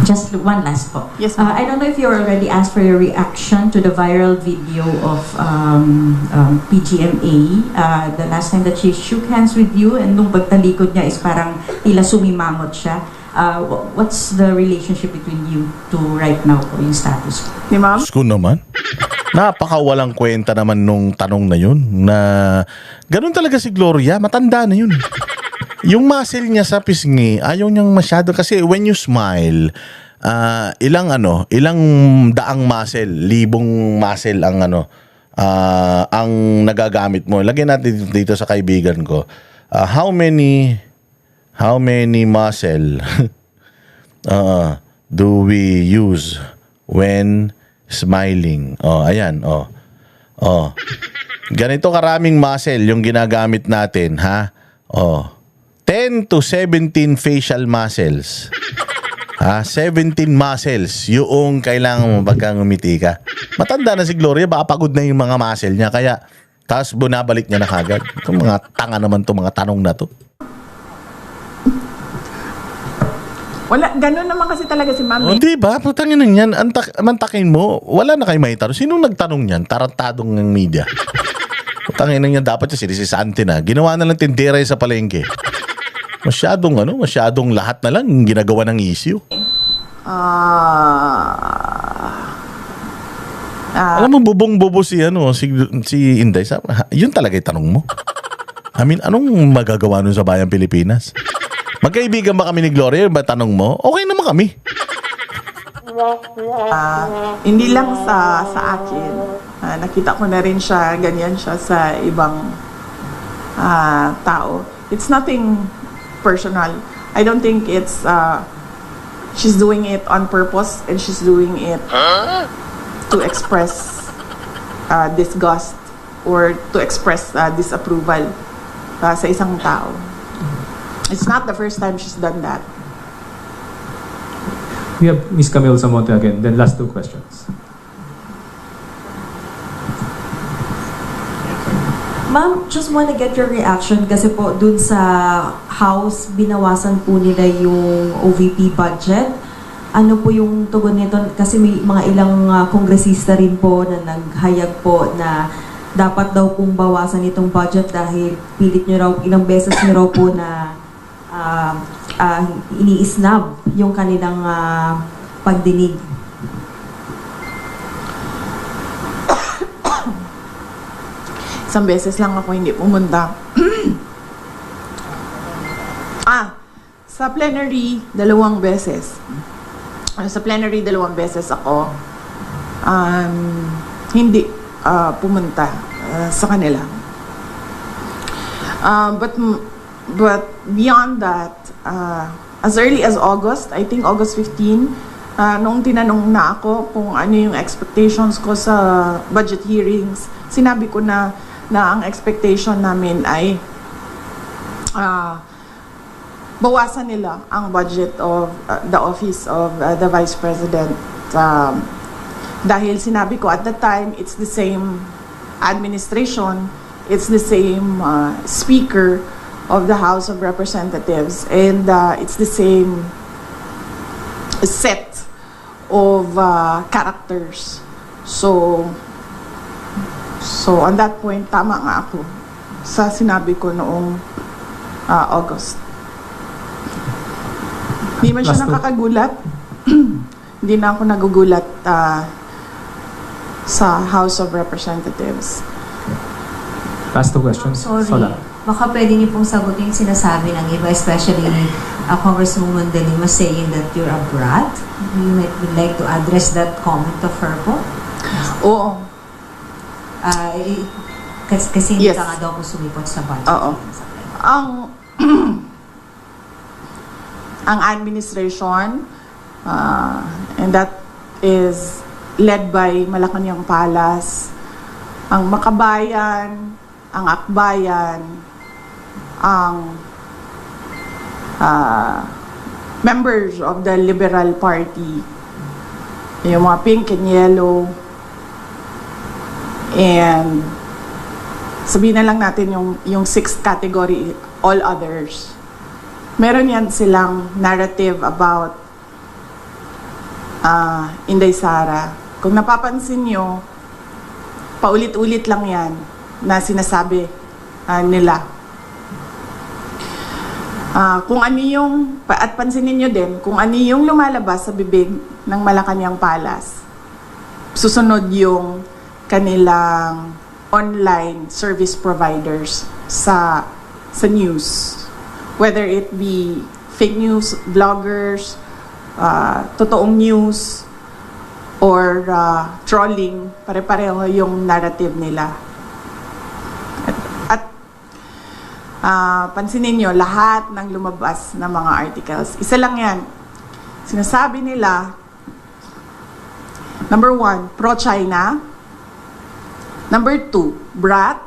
Just one last po. Yes, ma'am. I don't know if you already asked for your reaction to the viral video of PGMA. The last time that she shook hands with you and nung pagtalikod niya is parang tila sumimangot siya. What's the relationship between you two right now po, yung status? Ni ma'am? Diyos ko naman. Napakawalang kwenta naman nung tanong na yun na ganun talaga si Gloria, matanda na yun. Yung muscle niya sa pisngi, ayaw niyang masyado kasi when you smile, ilang daang muscle, libong muscle ang ang nagagamit mo. Lagyan natin dito sa kaibigan ko. How many muscle do we use when smiling? Ayan, ganito karaming muscle yung ginagamit natin, ha? 10 to 17 facial muscles. 17 muscles yung kailangan mo pagka ngumiti ka. Matanda na si Gloria, baka pagod na yung mga muscle niya, kaya tapos bunabalik niya na kagad. Itong mga tanga naman itong mga tanong na to. Wala, ganun naman kasi talaga si ma'am. Di ba? Putangin na yan. Mantakin mo, wala na kayo maitanong. Sinong nagtanong yan? Tarantadong ng media. Putangin na yan, dapat yung sinisisante na. Ginawa na lang tindera sa palengke. Masyadong lahat na lang ginagawa ng issue. Alam mo, bubong-bubo si Inday. Yun talaga yung tanong mo. I mean, anong magagawa nun sa bayang Pilipinas? Magkaibigan ba kami ni Gloria? Ba tanong mo? Okay naman kami. Hindi lang sa akin. Nakita ko na rin siya, ganyan siya sa ibang tao. It's nothing personal. I don't think it's she's doing it on purpose and she's doing it to express disgust or to express disapproval sa isang tao. It's not the first time she's done that. We have Ms. Camille Samonte again. Then last two questions. Ma'am, just want to get your reaction kasi po dun sa House, binawasan po nila yung OVP budget. Ano po yung tugon nito? Kasi may mga ilang kongresista rin po na naghayag po na dapat daw pong bawasan itong budget dahil pilit nyo raw, ilang beses nyo raw po na ini-snub yung kanilang pagdinig. Isang beses lang ako hindi pumunta. Sa plenary, 2 beses. Sa plenary, 2 beses ako hindi pumunta sa kanila. But beyond that, as early as August, I think August 15, nung tinanong na ako kung ano yung expectations ko sa budget hearings, sinabi ko na ang expectation namin ay bawasan nila ang budget of the office of the Vice President. Dahil sinabi ko at the time, it's the same administration, it's the same speaker of the House of Representatives, and it's the same set of characters. So on that point, tama nga ako sa sinabi ko noong August. Hindi man siya nakakagulat. Hindi na ako nagugulat sa House of Representatives. Last two questions. Sorry. Sola. Baka pwede niyo pong sagutin yung sinasabi ng iba, especially Congresswoman De Lima saying that you're a brat. You might would like to address that comment of her po? Oo. Kasi hindi Yes. ka nga daw po sumipot sa budget. Oo. Ang administration, and that is led by Malacanang Palas, ang Makabayan, ang Akbayan, ang members of the Liberal Party, yung mga pink and yellow, and sabihin na lang natin yung sixth category, all others. Meron yan silang narrative about Inday Sara. Kung napapansin nyo, paulit-ulit lang yan na sinasabi nila. Kung ano yung, at pansinin nyo din, kung ano yung lumalabas sa bibig ng Malacanang Palace, susunod yung kanilang online service providers sa news. Whether it be fake news, vloggers, totoong news, or trolling, pare-pareho yung narrative nila. At pansinin nyo, lahat ng lumabas na mga articles, isa lang yan. Sinasabi nila, number 1, pro-China. Number 2, brat.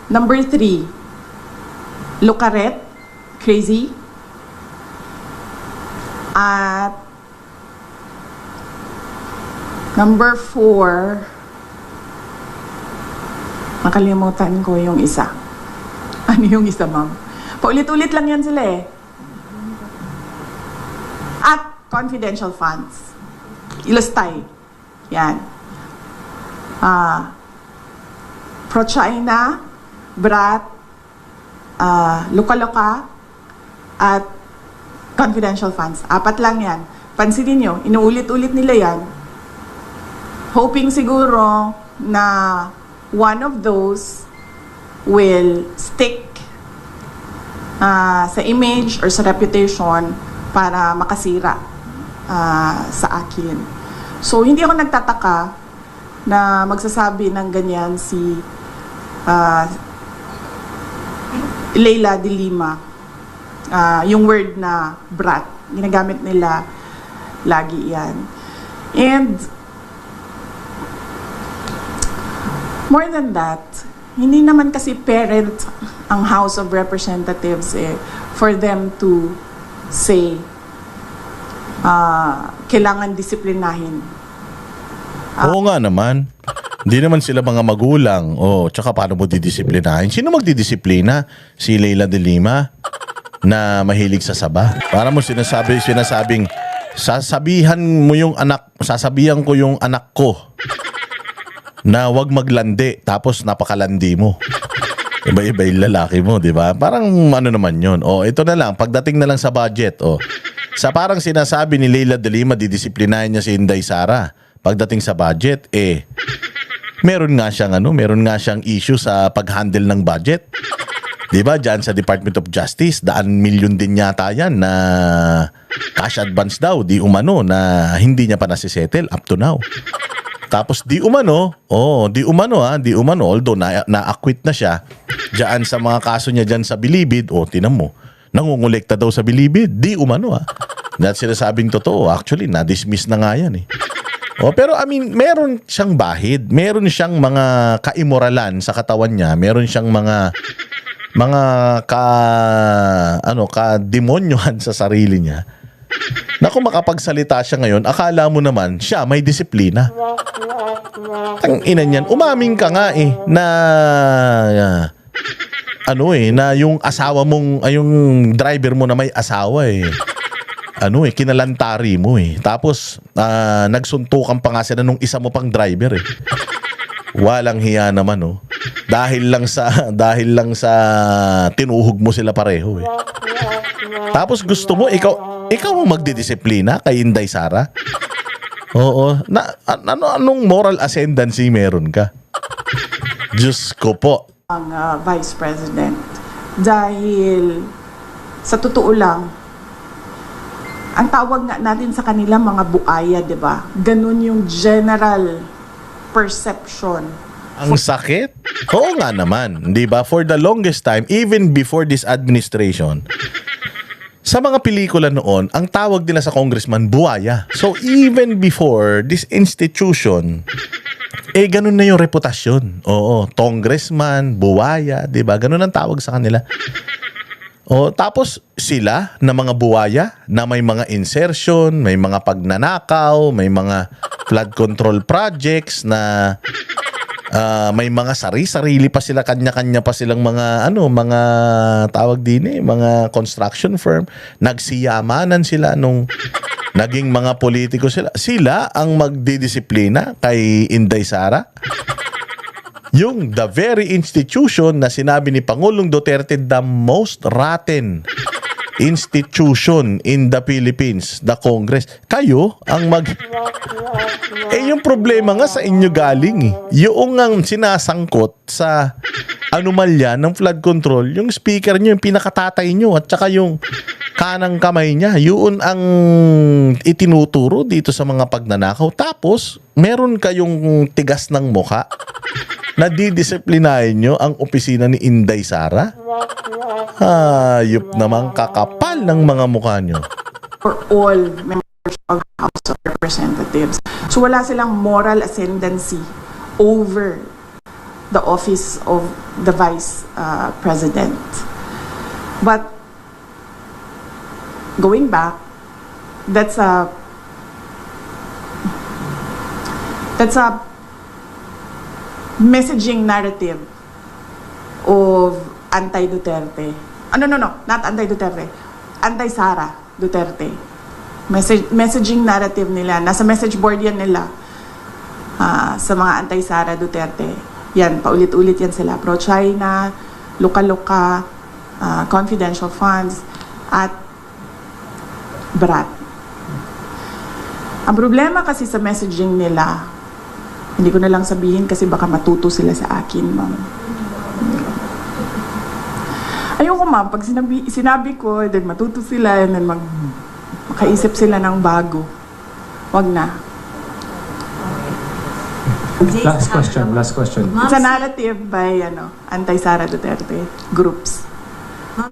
Number 3, lukaret, crazy. At number 4, nakalimutan ko yung isa. Ano yung isa, ma'am? Paulit-ulit lang yan sila eh. At confidential funds. Ilustay. Yan. Pro-China, brat, luka-luka, at confidential funds. 4 lang yan. Pansinin nyo, inuulit-ulit nila yan. Hoping siguro na one of those will stick sa image or sa reputation para makasira sa akin. So, hindi ako nagtataka na magsasabi ng ganyan si Leila de Lima. Yung word na brat, ginagamit nila lagi yan. And more than that, hindi naman kasi parent ang House of Representatives for them to say kailangan disiplinahin. Oo nga naman. Hindi naman sila mga magulang. Tsaka paano mo didisiplinahin? Sino magdidisiplina? Si Leila de Lima na mahilig sa saba. Para mo sinasabing sasabihan ko yung anak ko na wag maglandi tapos napakalandi mo. Iba-iba yung lalaki mo, di ba? Parang ano naman yun. Ito na lang, pagdating na lang sa budget. Sa parang sinasabi ni Leila de Lima, didisiplinahin niya si Inday Sara. Pagdating sa budget, meron nga siyang issue sa pag-handle ng budget. 'Di ba? Diyan sa Department of Justice, daan milyon din yata 'yan na cash advance daw, di umano na hindi niya pa nasisettle up to now. Tapos di umano, although na-acquit na siya diyan sa mga kaso niya diyan sa Bilibid, tinan mo, nangungulekta daw sa Bilibid, di umano That's sinasabing totoo. Actually, na-dismiss na nga yan pero I mean, meron siyang bahid, meron siyang mga kaimoralan sa katawan niya, meron siyang mga kademonyohan sa sarili niya. Na kung makapagsalita siya ngayon, akala mo naman siya may disiplina. Ang ina niyan, umaming ka nga na na yung asawa mong, yung driver mo na may asawa kinalantari mo Tapos nagsuntukan pa nga sila nung isa mo pang driver Walang hiya naman Dahil lang sa tinuhog mo sila pareho Tapos gusto mo ikaw ang magdidisiplina kay Inday Sara? Oo. Anong moral ascendancy meron ka? Diyos ko po. Ang Vice President. Dahil sa totoo lang, ang tawag nga natin sa kanila mga buaya, di ba? Ganun yung general perception. Ang sakit? Oo nga naman, di ba? For the longest time, even before this administration, sa mga pelikula noon, ang tawag nila sa congressman, buaya. So even before this institution, ganun na yung reputasyon. Oo, congressman, buaya, di ba? Ganun ang tawag sa kanila. Tapos sila na mga buwaya na may mga insertion, may mga pagnanakaw, may mga flood control projects na may mga sarili pa sila, kanya-kanya pa silang mga mga tawag din mga construction firm. Nagsiyamanan sila nung Naging mga politiko sila. Sila ang magdidisiplina kay Inday Sara. Yung the very institution na sinabi ni Pangulong Duterte, the most rotten institution in the Philippines, the Congress. Kayo ang yung problema nga sa inyo galing eh. Yung ang sinasangkot sa anomalya ng flood control, yung speaker nyo, yung pinakatatay nyo, at saka yung kanang kamay niya, yun ang itinuturo dito sa mga pagnanakaw. Tapos, meron kayong tigas ng muka na didisiplinahin nyo ang opisina ni Inday Sara? Hayop namang kakapal ng mga mukha nyo. For all members of the House of Representatives. So wala silang moral ascendancy over the office of the Vice President. But going back, that's a messaging narrative of anti-Duterte. No, not anti-Duterte. Anti-Sara Duterte. Messaging narrative nila. Nasa message board yan nila sa mga anti-Sara Duterte. Yan, paulit-ulit yan sila. Pro-China, luka-luka, confidential funds, at brat. Ang problema kasi sa messaging nila, hindi ko na lang sabihin kasi baka matuto sila sa akin, ma'am. Ayoko, ma'am, pag sinabi ko, then matuto sila, and then makaisip sila ng bago. Wag na. Last question. It's a narrative by anti-Sara Duterte groups.